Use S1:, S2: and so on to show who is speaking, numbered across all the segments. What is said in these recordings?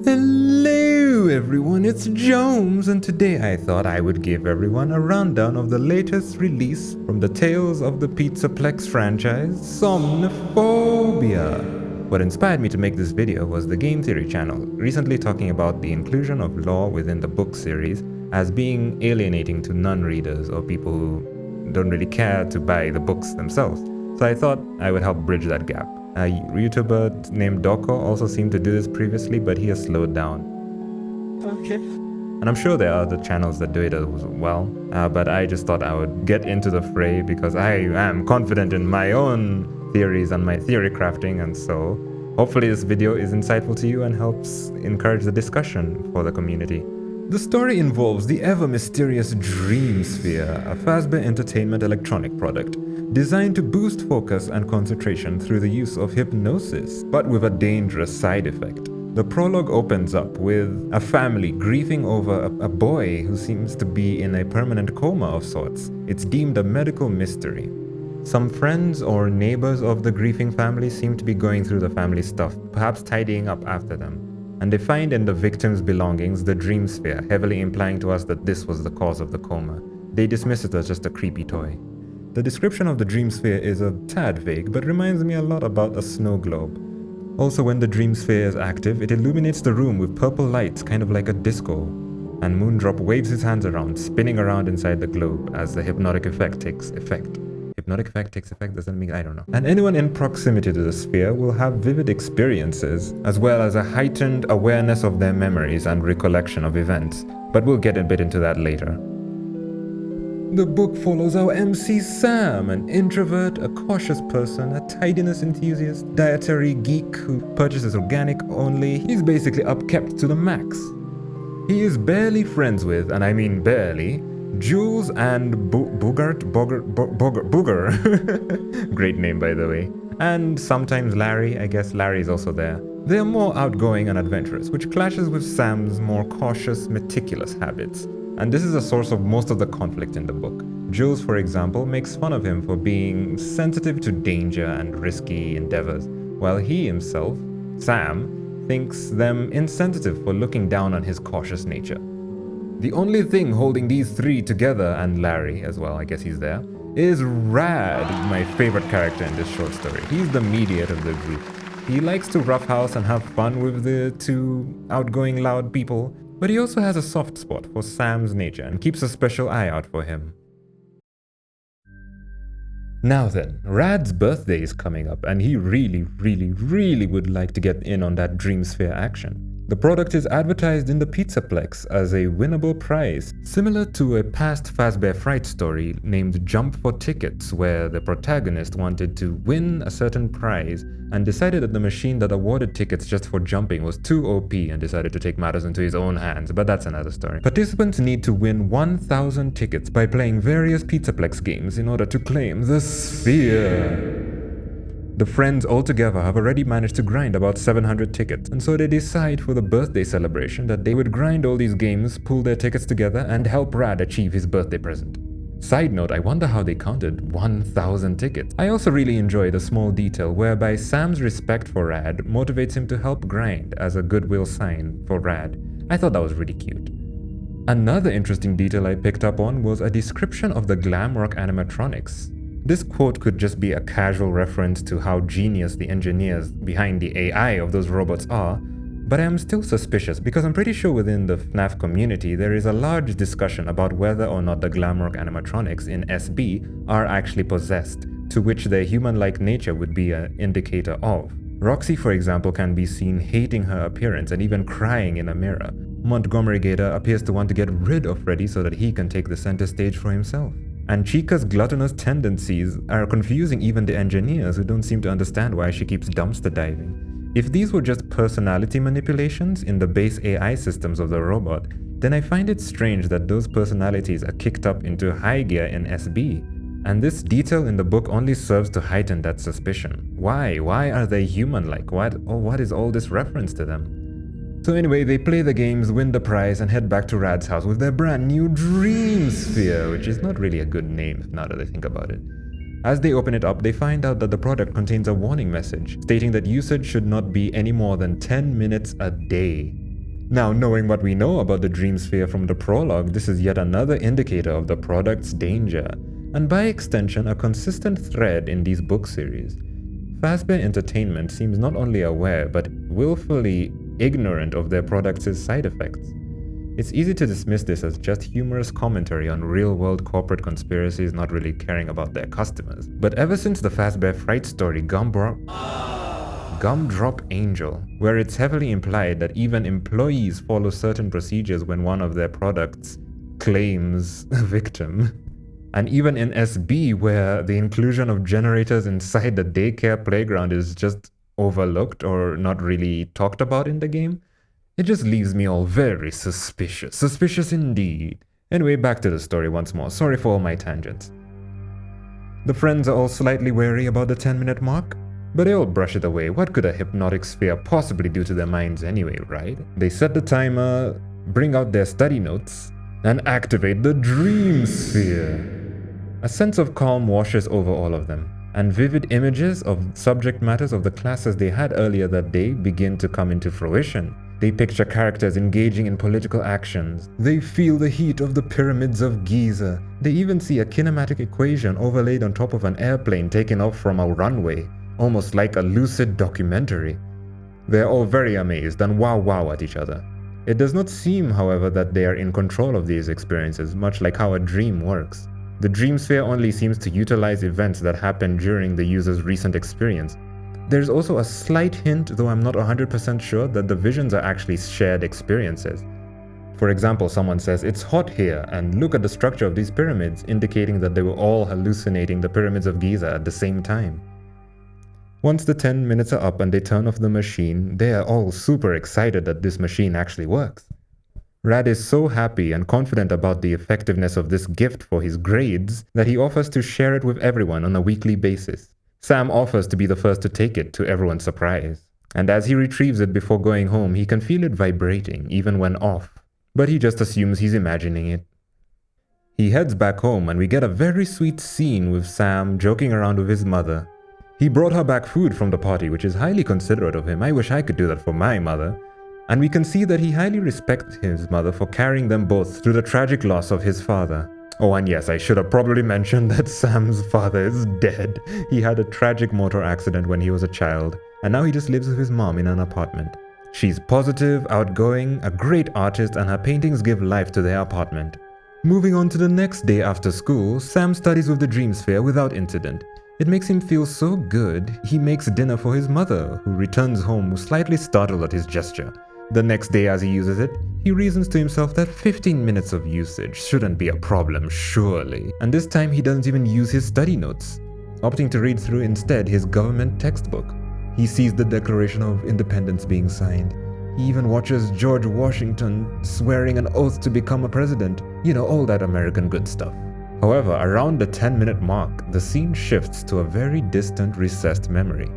S1: Hello everyone, it's Jones, and today I thought I would give everyone a rundown of the latest release from the Tales of the Pizzaplex franchise, SOMNIPHOBIA. What inspired me to make this video was the Game Theory channel, recently talking about the inclusion of lore within the book series as being alienating to non-readers or people who don't really care to buy the books themselves. So I thought I would help bridge that gap. A YouTuber named Doko also seemed to do this previously, but he has slowed down.
S2: Okay.
S1: And I'm sure there are other channels that do it as well, but I just thought I would get into the fray because I am confident in my own theories and my theory crafting, and so hopefully this video is insightful to you and helps encourage the discussion for the community. The story involves the ever-mysterious Dream Sphere, a Fazbear Entertainment electronic product, designed to boost focus and concentration through the use of hypnosis, but with a dangerous side effect. The prologue opens up with a family grieving over a boy who seems to be in a permanent coma of sorts. It's deemed a medical mystery. Some friends or neighbors of the grieving family seem to be going through the family stuff, perhaps tidying up after them. And they find in the victim's belongings the Dream Sphere, heavily implying to us that this was the cause of the coma. They dismiss it as just a creepy toy. The description of the Dream Sphere is a tad vague, but reminds me a lot about a snow globe. Also, when the Dream Sphere is active, it illuminates the room with purple lights, kind of like a disco. And Moondrop waves his hands around, spinning around inside the globe as the hypnotic effect takes effect. Hypnotic effect takes effect, does that mean? I don't know. And anyone in proximity to the sphere will have vivid experiences, as well as a heightened awareness of their memories and recollection of events. But we'll get a bit into that later. The book follows our MC Sam, an introvert, a cautious person, a tidiness enthusiast, dietary geek who purchases organic only. He's basically upkept to the max. He is barely friends with, and I mean barely, Jules and Booger. Great name, by the way. And sometimes Larry. I guess Larry is also there. They are more outgoing and adventurous, which clashes with Sam's more cautious, meticulous habits. And this is a source of most of the conflict in the book. Jules, for example, makes fun of him for being sensitive to danger and risky endeavors, while he himself, Sam, thinks them insensitive for looking down on his cautious nature. The only thing holding these three together, and Larry as well, I guess he's there, is Rad, my favorite character in this short story. He's the mediator of the group. He likes to roughhouse and have fun with the two outgoing loud people, but he also has a soft spot for Sam's nature and keeps a special eye out for him. Now then, Rad's birthday is coming up and he really would like to get in on that Dream Sphere action. The product is advertised in the Pizzaplex as a winnable prize, similar to a past Fazbear Fright story named Jump for Tickets, where the protagonist wanted to win a certain prize and decided that the machine that awarded tickets just for jumping was too OP and decided to take matters into his own hands, but that's another story. Participants need to win 1,000 tickets by playing various Pizzaplex games in order to claim the Sphere. The friends altogether have already managed to grind about 700 tickets, and so they decide for the birthday celebration that they would grind all these games, pull their tickets together, and help Rad achieve his birthday present. Side note, I wonder how they counted 1,000 tickets. I also really enjoy the small detail whereby Sam's respect for Rad motivates him to help grind as a goodwill sign for Rad. I thought that was really cute. Another interesting detail I picked up on was a description of the glam rock animatronics. This quote could just be a casual reference to how genius the engineers behind the AI of those robots are, but I am still suspicious because I'm pretty sure within the FNAF community there is a large discussion about whether or not the glamrock animatronics in SB are actually possessed, to which their human-like nature would be an indicator of. Roxy, for example, can be seen hating her appearance and even crying in a mirror. Montgomery Gator appears to want to get rid of Freddy so that he can take the center stage for himself. And Chica's gluttonous tendencies are confusing even the engineers who don't seem to understand why she keeps dumpster diving. If these were just personality manipulations in the base AI systems of the robot, then I find it strange that those personalities are kicked up into high gear in SB. And this detail in the book only serves to heighten that suspicion. Why? Why are they human-like? What is all this reference to them? So anyway, they play the games, win the prize, and head back to Rad's house with their brand new Dream Sphere, which is not really a good name now that I think about it. As they open it up, they find out that the product contains a warning message stating that usage should not be any more than 10 minutes a day. Now, knowing what we know about the dream sphere from the prologue, this is yet another indicator of the product's danger, and by extension, a consistent thread in these book series. Fazbear Entertainment seems not only aware, but willfully ignorant of their product's side effects. It's easy to dismiss this as just humorous commentary on real-world corporate conspiracies not really caring about their customers. But ever since the Fazbear Fright story Gumdrop Angel, where it's heavily implied that even employees follow certain procedures when one of their products claims a victim, and even in SB, where the inclusion of generators inside the daycare playground is just overlooked or not really talked about in the game, it just leaves me all very suspicious. Suspicious indeed. Anyway, back to the story once more. Sorry for all my tangents. The friends are all slightly wary about the 10-minute mark, but they all brush it away. What could a hypnotic sphere possibly do to their minds anyway, right? They set the timer, bring out their study notes, and activate the dream sphere. A sense of calm washes over all of them, and vivid images of subject matters of the classes they had earlier that day begin to come into fruition. They picture characters engaging in political actions. They feel the heat of the pyramids of Giza. They even see a kinematic equation overlaid on top of an airplane taken off from a runway, almost like a lucid documentary. They're all very amazed and wow at each other. It does not seem, however, that they are in control of these experiences, much like how a dream works. The dream sphere only seems to utilize events that happen during the user's recent experience. There's also a slight hint, though I'm not 100% sure, that the visions are actually shared experiences. For example, someone says, "It's hot here, and look at the structure of these pyramids," indicating that they were all hallucinating the pyramids of Giza at the same time. Once the 10 minutes are up and they turn off the machine, they are all super excited that this machine actually works. Rad is so happy and confident about the effectiveness of this gift for his grades that he offers to share it with everyone on a weekly basis. Sam offers to be the first to take it, to everyone's surprise. And as he retrieves it before going home, he can feel it vibrating, even when off. But he just assumes he's imagining it. He heads back home and we get a very sweet scene with Sam joking around with his mother. He brought her back food from the party, which is highly considerate of him. I wish I could do that for my mother. And we can see that he highly respects his mother for carrying them both through the tragic loss of his father. Oh, and yes, I should have probably mentioned that Sam's father is dead. He had a tragic motor accident when he was a child, and now he just lives with his mom in an apartment. She's positive, outgoing, a great artist, and her paintings give life to their apartment. Moving on to the next day after school, Sam studies with the dream sphere without incident. It makes him feel so good, he makes dinner for his mother, who returns home slightly startled at his gesture. The next day as he uses it, he reasons to himself that 15 minutes of usage shouldn't be a problem, surely. And this time he doesn't even use his study notes, opting to read through instead his government textbook. He sees the Declaration of Independence being signed. He even watches George Washington swearing an oath to become a president. You know, all that American good stuff. However, around the 10-minute mark, the scene shifts to a very distant, recessed memory.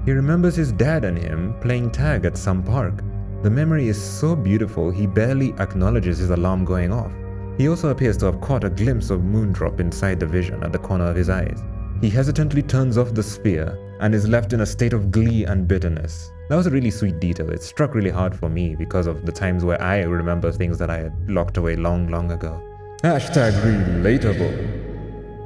S1: He remembers his dad and him playing tag at some park. The memory is so beautiful, he barely acknowledges his alarm going off. He also appears to have caught a glimpse of Moondrop inside the vision at the corner of his eyes. He hesitantly turns off the sphere and is left in a state of glee and bitterness. That was a really sweet detail. It struck really hard for me because of the times where I remember things that I had locked away long ago. #relatable.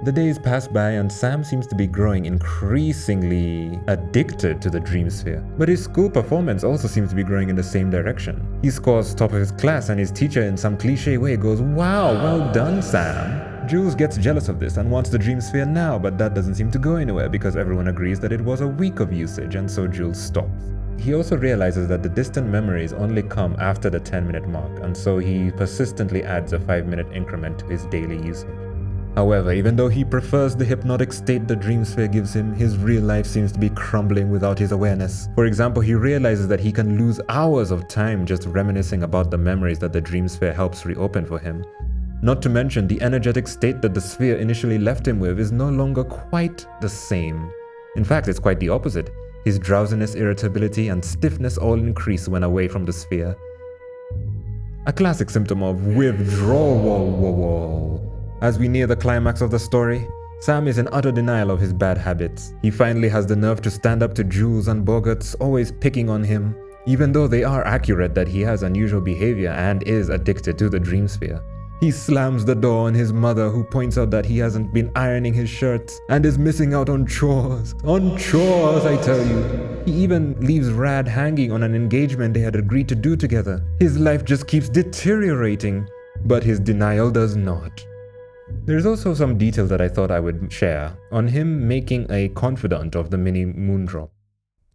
S1: The days pass by and Sam seems to be growing increasingly addicted to the dream sphere. But his school performance also seems to be growing in the same direction. He scores top of his class and his teacher in some cliche way goes, "Wow, well done, Sam." Jules gets jealous of this and wants the dream sphere now, but that doesn't seem to go anywhere because everyone agrees that it was a week of usage, and so Jules stops. He also realizes that the distant memories only come after the 10-minute mark, and so he persistently adds a 5-minute increment to his daily usage. However, even though he prefers the hypnotic state the dream sphere gives him, his real life seems to be crumbling without his awareness. For example, he realizes that he can lose hours of time just reminiscing about the memories that the dream sphere helps reopen for him. Not to mention, the energetic state that the sphere initially left him with is no longer quite the same. In fact, it's quite the opposite. His drowsiness, irritability, and stiffness all increase when away from the sphere. A classic symptom of withdrawal. As we near the climax of the story, Sam is in utter denial of his bad habits. He finally has the nerve to stand up to Jules and Bogart's always picking on him. even though they are accurate that he has unusual behavior and is addicted to the dream sphere. He slams the door on his mother, who points out that he hasn't been ironing his shirts and is missing out on chores. On chores, I tell you. He even leaves Rad hanging on an engagement they had agreed to do together. His life just keeps deteriorating, but his denial does not. There's also some detail that I thought I would share on him making a confidant of the mini Moondrop.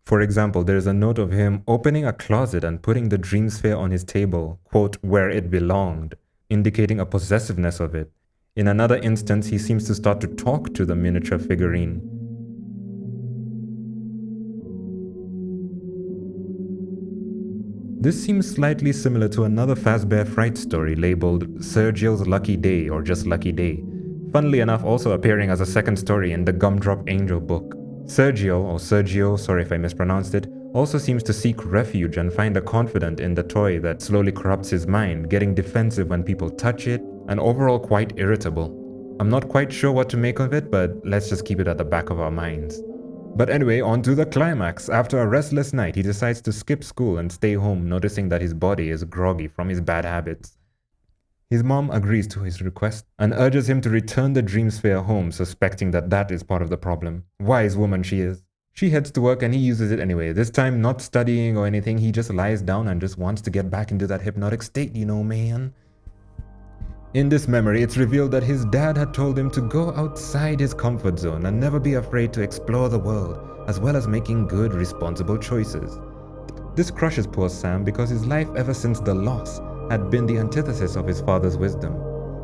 S1: For example, there's a note of him opening a closet and putting the dream sphere on his table, quote, where it belonged, indicating a possessiveness of it. In another instance, he seems to start to talk to the miniature figurine. This seems slightly similar to another Fazbear Fright story labeled Sergio's Lucky Day or just Lucky Day, funnily enough also appearing as a second story in the Gumdrop Angel book. Sergio, sorry if I mispronounced it, also seems to seek refuge and find a confidant in the toy that slowly corrupts his mind, getting defensive when people touch it, and overall quite irritable. I'm not quite sure what to make of it, but let's just keep it at the back of our minds. But anyway, on to the climax. After a restless night, he decides to skip school and stay home, noticing that his body is groggy from his bad habits. His mom agrees to his request and urges him to return the dream sphere home, suspecting that that is part of the problem. Wise woman she is. She heads to work and he uses it anyway. This time not studying or anything, he just lies down and just wants to get back into that hypnotic state, you know, man. In this memory, it's revealed that his dad had told him to go outside his comfort zone and never be afraid to explore the world, as well as making good, responsible choices. This crushes poor Sam because his life ever since the loss had been the antithesis of his father's wisdom.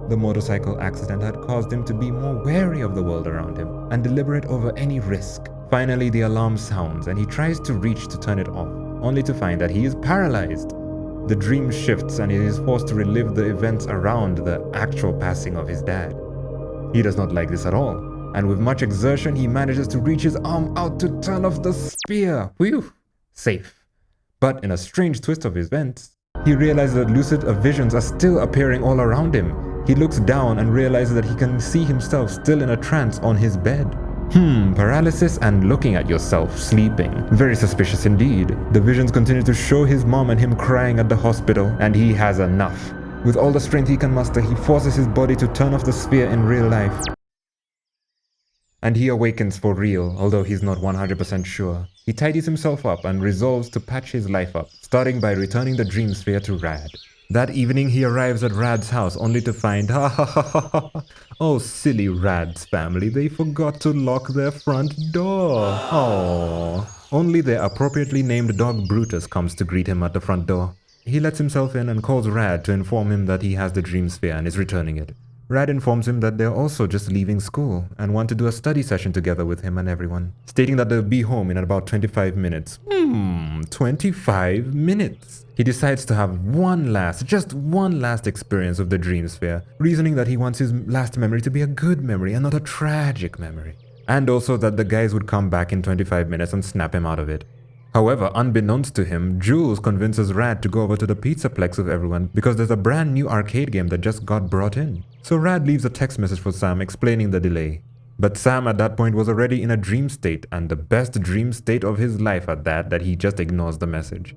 S1: The motorcycle accident had caused him to be more wary of the world around him and deliberate over any risk. Finally, the alarm sounds and he tries to reach to turn it off, only to find that he is paralyzed. The dream shifts and he is forced to relive the events around the actual passing of his dad. He does not like this at all, and with much exertion he manages to reach his arm out to turn off the spear. Whew! Safe. But in a strange twist of events, he realizes that lucid visions are still appearing all around him. He looks down and realizes that he can see himself still in a trance on his bed. Paralysis and looking at yourself sleeping. Very suspicious indeed. The visions continue to show his mom and him crying at the hospital, and he has enough. With all the strength he can muster, he forces his body to turn off the sphere in real life. And he awakens for real, although he's not 100% sure. He tidies himself up and resolves to patch his life up, starting by returning the dream sphere to Rad. That evening he arrives at Rad's house only to find, oh silly Rad's family, they forgot to lock their front door. Aww. Only their appropriately named dog Brutus comes to greet him at the front door. He lets himself in and calls Rad to inform him that he has the dream sphere and is returning it. Rad informs him that they're also just leaving school and want to do a study session together with him and everyone, stating that they'll be home in about 25 minutes. 25 minutes. He decides to have just one last experience of the dream sphere, reasoning that he wants his last memory to be a good memory and not a tragic memory. And also that the guys would come back in 25 minutes and snap him out of it. However, unbeknownst to him, Jules convinces Rad to go over to the Pizzaplex with everyone because there's a brand new arcade game that just got brought in. So Rad leaves a text message for Sam explaining the delay. But Sam at that point was already in a dream state, and the best dream state of his life at that he just ignores the message.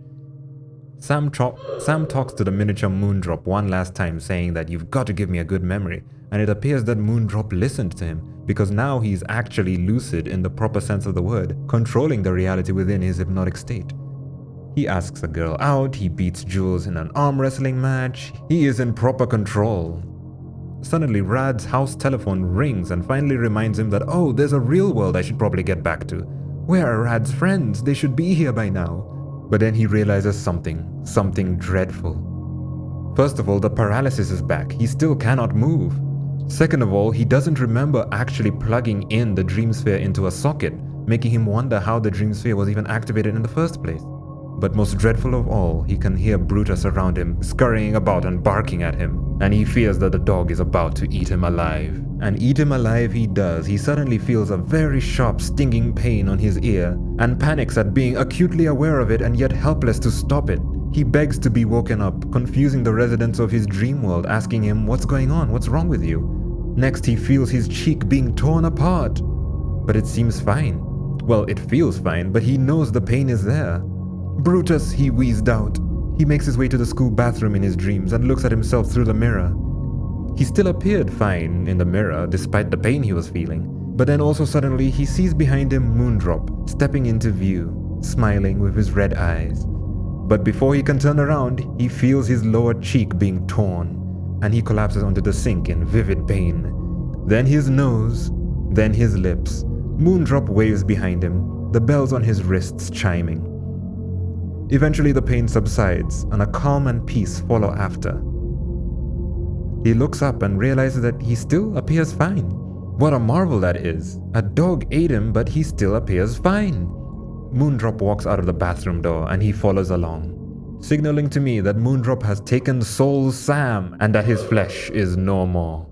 S1: Sam talks to the miniature Moondrop one last time, saying that you've got to give me a good memory, and it appears that Moondrop listened to him, because now he's actually lucid in the proper sense of the word, controlling the reality within his hypnotic state. He asks a girl out, he beats Jules in an arm wrestling match, he is in proper control. Suddenly, Rad's house telephone rings and finally reminds him that, oh, there's a real world I should probably get back to. Where are Rad's friends? They should be here by now. But then he realizes something dreadful. First of all, the paralysis is back. He still cannot move. Second of all, he doesn't remember actually plugging in the dream sphere into a socket, making him wonder how the dream sphere was even activated in the first place. But most dreadful of all, he can hear Brutus around him, scurrying about and barking at him, and he fears that the dog is about to eat him alive. And eat him alive he does. He suddenly feels a very sharp, stinging pain on his ear, and panics at being acutely aware of it and yet helpless to stop it. He begs to be woken up, confusing the residents of his dream world, asking him, what's going on? What's wrong with you? Next, he feels his cheek being torn apart. But it seems fine. Well, it feels fine, but he knows the pain is there. Brutus, he wheezed out. He makes his way to the school bathroom in his dreams and looks at himself through the mirror. He still appeared fine in the mirror despite the pain he was feeling, but then also suddenly he sees behind him Moondrop stepping into view, smiling with his red eyes. But before he can turn around, he feels his lower cheek being torn, and he collapses onto the sink in vivid pain. Then his nose, then his lips. Moondrop waves behind him, the bells on his wrists chiming. Eventually the pain subsides, and a calm and peace follow after. He looks up and realizes that he still appears fine. What a marvel that is. A dog ate him, but he still appears fine. Moondrop walks out of the bathroom door and he follows along, signaling to me that Moondrop has taken Soul Sam and that his flesh is no more.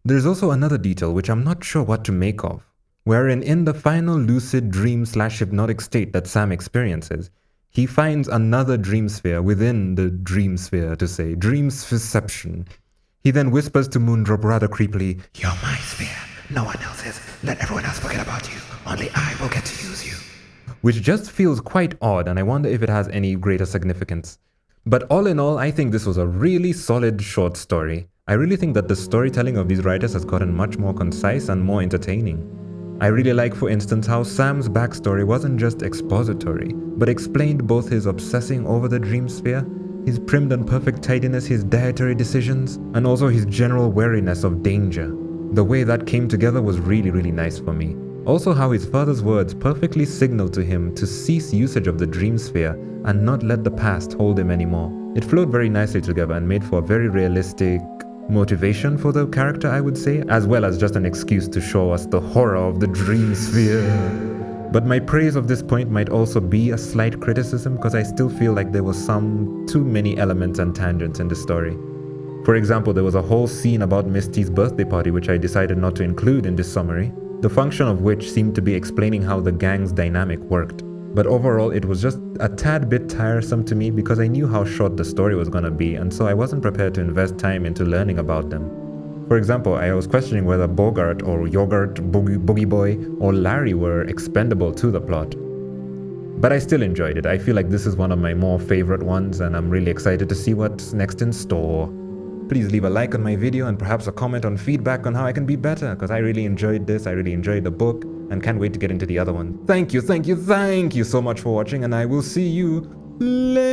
S1: There's also another detail which I'm not sure what to make of, wherein in the final lucid dream/hypnotic state that Sam experiences, he finds another dream sphere within the dream sphere, to say, dreamsception. He then whispers to Moondrop rather creepily, "You're my sphere, no one else's. Let everyone else forget about you. Only I will get to use you." Which just feels quite odd, and I wonder if it has any greater significance. But all in all, I think this was a really solid short story. I really think that the storytelling of these writers has gotten much more concise and more entertaining. I really like, for instance, how Sam's backstory wasn't just expository, but explained both his obsessing over the dream sphere, his prim and perfect tidiness, his dietary decisions, and also his general wariness of danger. The way that came together was really nice for me. Also how his father's words perfectly signaled to him to cease usage of the dream sphere and not let the past hold him anymore. It flowed very nicely together and made for a very realistic motivation for the character, I would say, as well as just an excuse to show us the horror of the dream sphere. But my praise of this point might also be a slight criticism, because I still feel like there was too many elements and tangents in the story. For example, there was a whole scene about Misty's birthday party which I decided not to include in this summary, the function of which seemed to be explaining how the gang's dynamic worked. But overall, it was just a tad bit tiresome to me because I knew how short the story was gonna be, and so I wasn't prepared to invest time into learning about them. For example, I was questioning whether Bogart or Yogurt, Boogie Boy, or Larry were expendable to the plot. But I still enjoyed it. I feel like this is one of my more favorite ones, and I'm really excited to see what's next in store. Please leave a like on my video and perhaps a comment on feedback on how I can be better, because I really enjoyed this, I really enjoyed the book, and can't wait to get into the other one. Thank you so much for watching, and I will see you later.